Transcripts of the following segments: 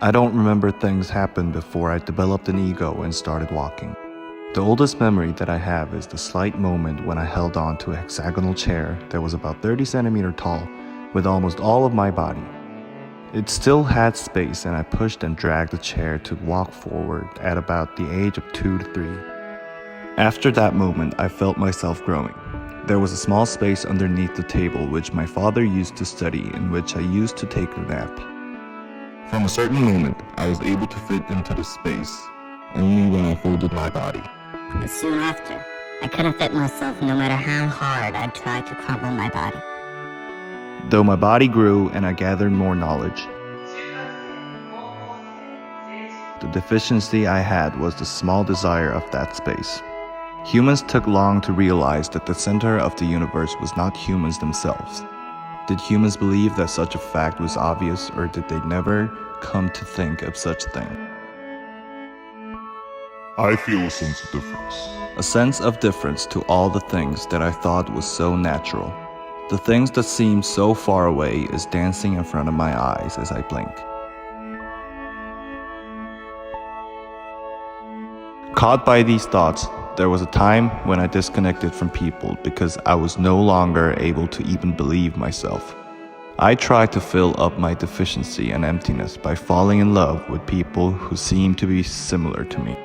I don't remember things happened before I developed an ego and started walking. The oldest memory that I have is the slight moment when I held on to a hexagonal chair that was about 30 centimeters tall with almost all of my body. It still had space and I pushed and dragged the chair to walk forward at about the age of 2 to 3. After that moment, I felt myself growing. There was a small space underneath the table which my father used to study, in which I used to take a nap. From a certain moment, I was able to fit into the space only when I folded my body. But soon after, I couldn't fit myself no matter how hard I tried to crumple my body. Though my body grew and I gathered more knowledge, the deficiency I had was the small desire of that space. Humans took long to realize that the center of the universe was not humans themselves. Did humans believe that such a fact was obvious, or did they never come to think of such a thing? I feel a sense of difference. A sense of difference to all the things that I thought was so natural. The things that seem so far away is dancing in front of my eyes as I blink. Caught by these thoughts, there was a time when I disconnected from people because I was no longer able to even believe myself. I tried to fill up my deficiency and emptiness by falling in love with people who seemed to be similar to me.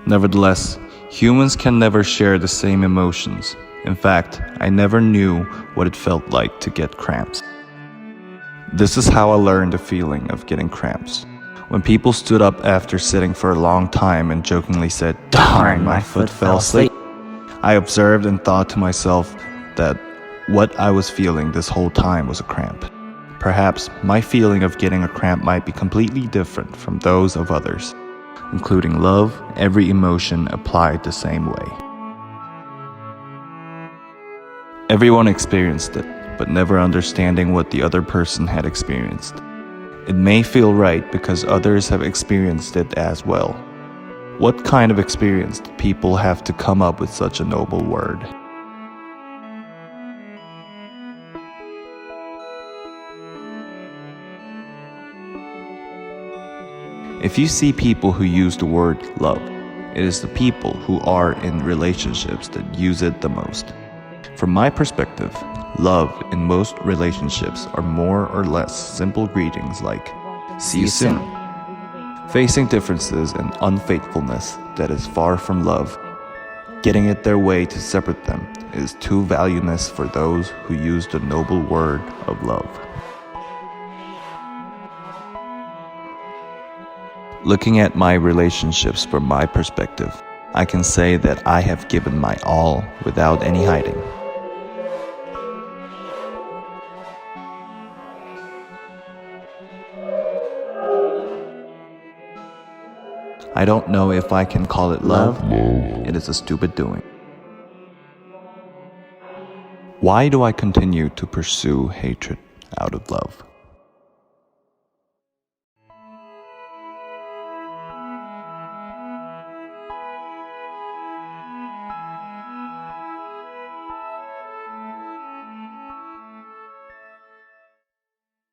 Nevertheless, humans can never share the same emotions. In fact, I never knew what it felt like to get cramps. This is how I learned the feeling of getting cramps. When people stood up after sitting for a long time and jokingly said, "Darn, my foot fell asleep," I observed and thought to myself that what I was feeling this whole time was a cramp. Perhaps my feeling of getting a cramp might be completely different from those of others. Including love, every emotion applied the same way. Everyone experienced it, but never understanding what the other person had experienced. It may feel right because others have experienced it as well. What kind of experience do people have to come up with such a noble word? If you see people who use the word love, it is the people who are in relationships that use it the most. From my perspective, love in most relationships are more or less simple greetings like, "See you soon." Facing differences and unfaithfulness that is far from love, getting it their way to separate them is too valueless for those who use the noble word of love. Looking at my relationships from my perspective, I can say that I have given my all without any hiding. I don't know if I can call it love. It is a stupid doing. Why do I continue to pursue hatred out of love?